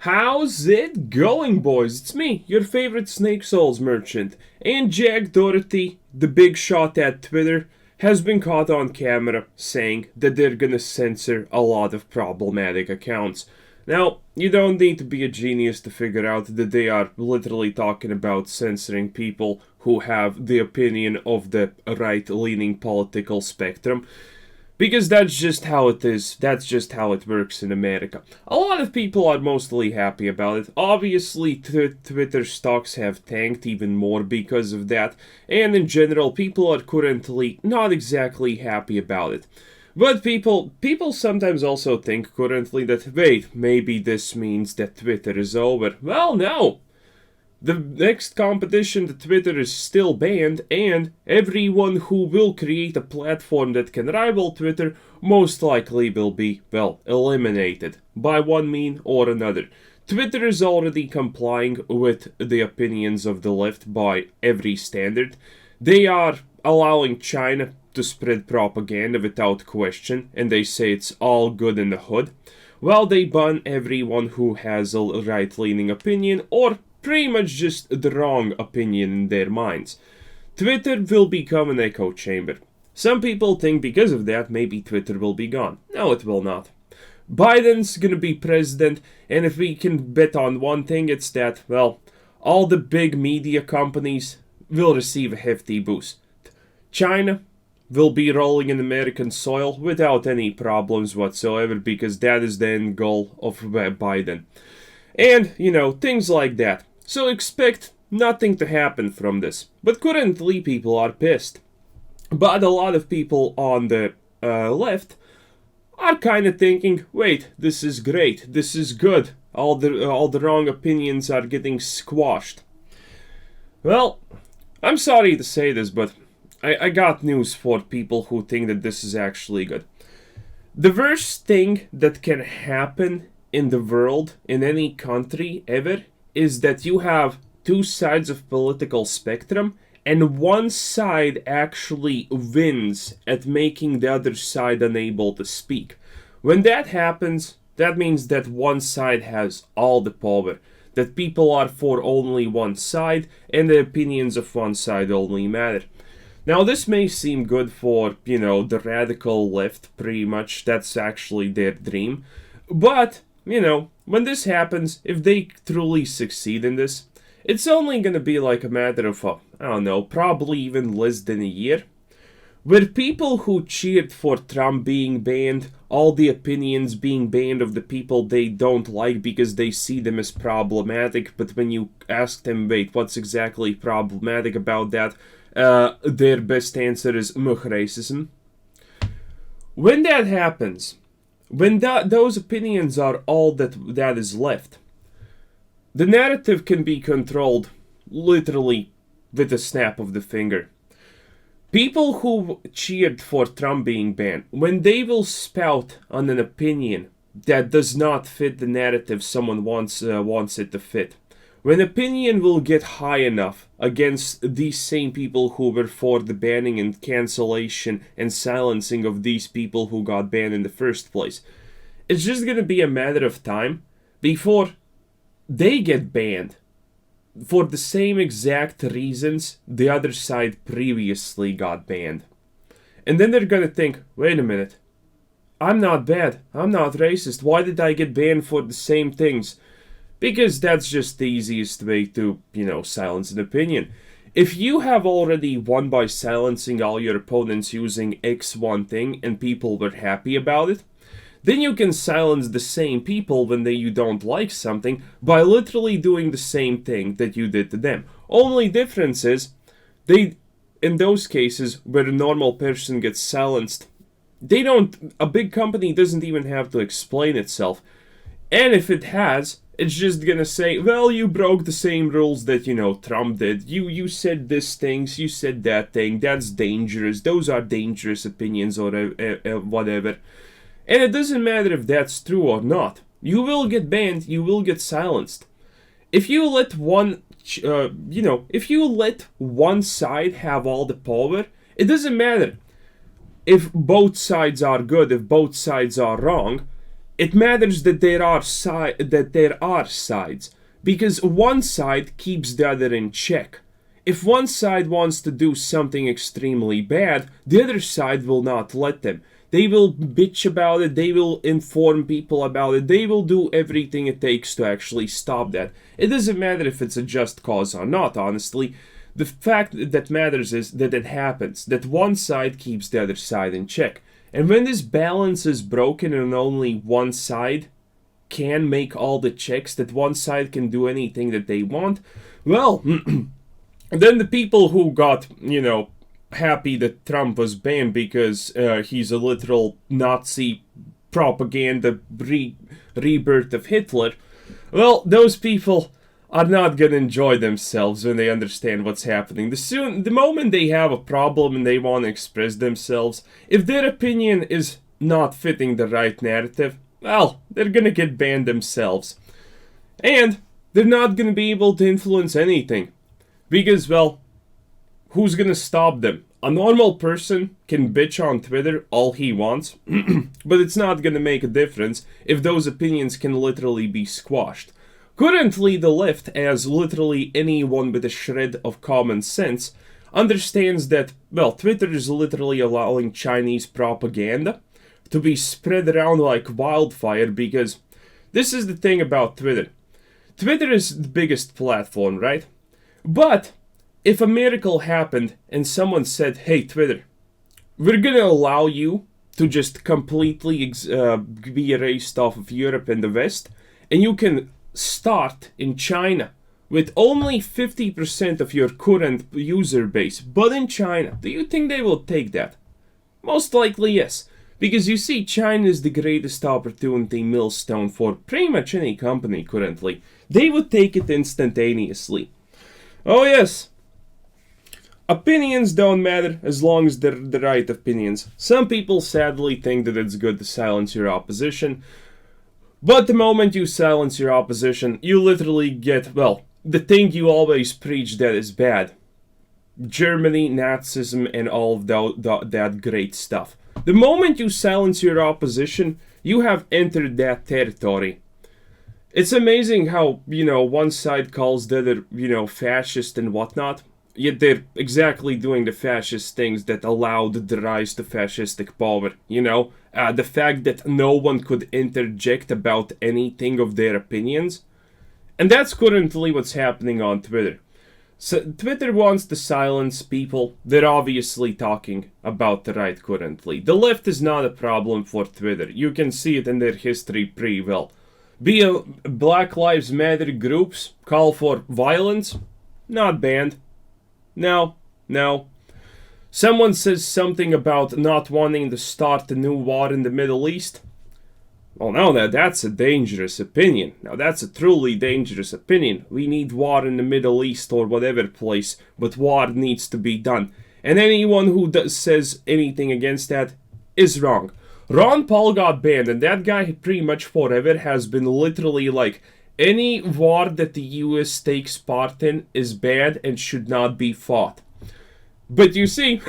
How's it going, boys? It's me, your favorite Snake Souls merchant. And Jack Doherty, the big shot at Twitter, has been caught on camera saying that they're gonna censor a lot of problematic accounts. Now, you don't need to be a genius to figure out that they are literally talking about censoring people who have the opinion of the right-leaning political spectrum. Because that's just how it is. That's just how it works in America. A lot of people are mostly happy about it. Obviously, Twitter stocks have tanked even more because of that. And in general, people are currently not exactly happy about it. But people sometimes also think currently that, wait, maybe this means that Twitter is over. Well, no. The next competition to Twitter is still banned, and everyone who will create a platform that can rival Twitter most likely will be, well, eliminated by one mean or another. Twitter is already complying with the opinions of the left by every standard. They are allowing China to spread propaganda without question, and they say it's all good in the hood, while they ban everyone who has a right-leaning opinion or pretty much just the wrong opinion in their minds. Twitter will become an echo chamber. Some people think because of that, maybe Twitter will be gone. No, it will not. Biden's gonna be president, and if we can bet on one thing, it's that, well, all the big media companies will receive a hefty boost. China will be rolling in American soil without any problems whatsoever, because that is the end goal of Biden. And, things like that. So expect nothing to happen from this. But currently people are pissed. But a lot of people on the left are kind of thinking, wait, this is great, this is good. All the wrong opinions are getting squashed. Well, I'm sorry to say this, but I got news for people who think that this is actually good. The worst thing that can happen in the world, in any country ever, is that you have two sides of political spectrum and one side actually wins at making the other side unable to speak. When that happens, that means that one side has all the power, that people are for only one side and the opinions of one side only matter. Now, this may seem good for, the radical left, pretty much. That's actually their dream. But when this happens, if they truly succeed in this, it's only gonna be like a matter of, probably even less than a year, where people who cheered for Trump being banned, all the opinions being banned of the people they don't like because they see them as problematic, but when you ask them, wait, what's exactly problematic about that, their best answer is racism. When that happens, when those opinions are all that is left, the narrative can be controlled literally with a snap of the finger. People who cheered for Trump being banned, when they will spout on an opinion that does not fit the narrative someone wants it to fit, when opinion will get high enough against these same people who were for the banning and cancellation and silencing of these people who got banned in the first place, it's just gonna be a matter of time before they get banned for the same exact reasons the other side previously got banned. And then they're gonna think, wait a minute, I'm not bad, I'm not racist, why did I get banned for the same things? Because that's just the easiest way to, silence an opinion. If you have already won by silencing all your opponents using X one thing and people were happy about it, then you can silence the same people when you don't like something by literally doing the same thing that you did to them. Only difference is, in those cases where a normal person gets silenced, a big company doesn't even have to explain itself. And if it has, it's just gonna say, well, you broke the same rules that, Trump did. You said this things, you said that thing, that's dangerous, those are dangerous opinions or whatever. And it doesn't matter if that's true or not. You will get banned, you will get silenced. If you let one side have all the power, it doesn't matter if both sides are good, if both sides are wrong. It matters that there are sides, because one side keeps the other in check. If one side wants to do something extremely bad, the other side will not let them. They will bitch about it, they will inform people about it, they will do everything it takes to actually stop that. It doesn't matter if it's a just cause or not, honestly. The fact that matters is that it happens, that one side keeps the other side in check. And when this balance is broken and only one side can make all the checks, that one side can do anything that they want, well, then the people who got, happy that Trump was banned because he's a literal Nazi propaganda rebirth of Hitler, well, those people are not going to enjoy themselves when they understand what's happening. The moment they have a problem and they want to express themselves, if their opinion is not fitting the right narrative, well, they're going to get banned themselves. And they're not going to be able to influence anything. Because, well, who's going to stop them? A normal person can bitch on Twitter all he wants, but it's not going to make a difference if those opinions can literally be squashed. Currently, the left, as literally anyone with a shred of common sense, understands that, well, Twitter is literally allowing Chinese propaganda to be spread around like wildfire, because this is the thing about Twitter. Twitter is the biggest platform, right? But if a miracle happened and someone said, hey, Twitter, we're gonna allow you to just completely be erased off of Europe and the West, and you can start in China with only 50% of your current user base, but in China, do you think they will take that? Most likely yes, because you see, China is the greatest opportunity millstone for pretty much any company currently. They would take it instantaneously. Oh yes, opinions don't matter as long as they're the right opinions. Some people sadly think that it's good to silence your opposition, but the moment you silence your opposition, you literally get, well, the thing you always preach that is bad. Germany, Nazism, and all of that great stuff. The moment you silence your opposition, you have entered that territory. It's amazing how, one side calls the other, fascist and whatnot, yet they're exactly doing the fascist things that allowed the rise to fascistic power, the fact that no one could interject about anything of their opinions. And that's currently what's happening on Twitter. So Twitter wants to silence people. They're obviously talking about the right currently. The left is not a problem for Twitter. You can see it in their history pretty well. Be a Black Lives Matter groups call for violence? Not banned. No. Someone says something about not wanting to start a new war in the Middle East? Well, now that's a dangerous opinion. Now that's a truly dangerous opinion. We need war in the Middle East or whatever place, but war needs to be done. And anyone who says anything against that is wrong. Ron Paul got banned, and that guy pretty much forever has been literally like, any war that the US takes part in is bad and should not be fought. But you see,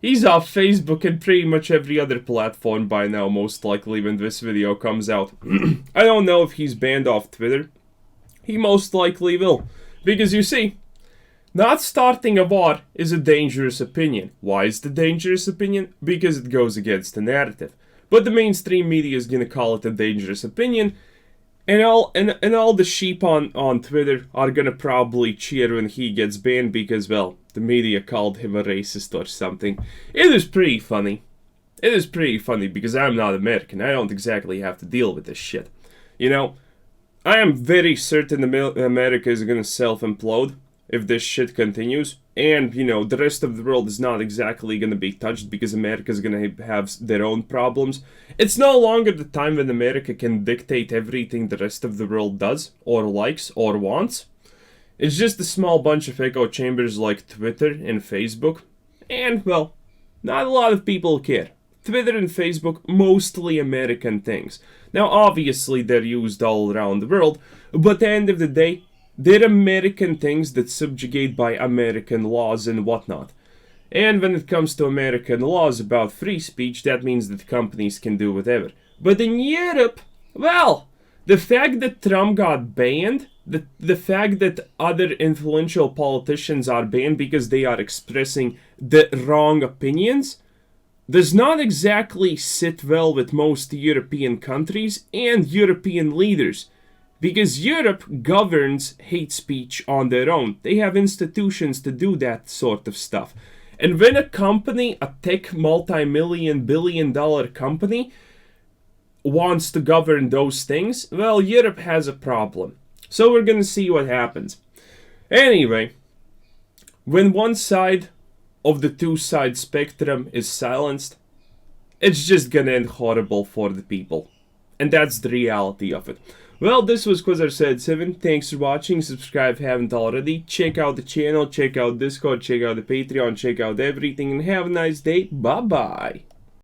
he's off Facebook and pretty much every other platform by now, most likely when this video comes out. I don't know if he's banned off Twitter. He most likely will. Because you see, not starting a war is a dangerous opinion. Why is it a dangerous opinion? Because it goes against the narrative. But the mainstream media is going to call it a dangerous opinion. And all the sheep on Twitter are going to probably cheer when he gets banned because, well, the media called him a racist or something. It is pretty funny. It is pretty funny because I'm not American. I don't exactly have to deal with this shit. I am very certain America is going to self-implode if this shit continues. And, the rest of the world is not exactly going to be touched because America is going to have their own problems. It's no longer the time when America can dictate everything the rest of the world does, or likes, or wants. It's just a small bunch of echo chambers like Twitter and Facebook. And, well, not a lot of people care. Twitter and Facebook, mostly American things. Now, obviously, they're used all around the world, but at the end of the day, they're American things that subjugate by American laws and whatnot. And when it comes to American laws about free speech, that means that companies can do whatever. But in Europe, well, the fact that Trump got banned, the fact that other influential politicians are banned because they are expressing the wrong opinions, does not exactly sit well with most European countries and European leaders. Because Europe governs hate speech on their own. They have institutions to do that sort of stuff. And when a company, a tech multi-million, billion-dollar company, wants to govern those things, well, Europe has a problem. So we're gonna see what happens. Anyway, when one side of the two-side spectrum is silenced, it's just gonna end horrible for the people. And that's the reality of it. Well, this was Quasar Said 7. Thanks for watching. Subscribe if you haven't already. Check out the channel, check out Discord, check out the Patreon, check out everything, and have a nice day. Bye-bye.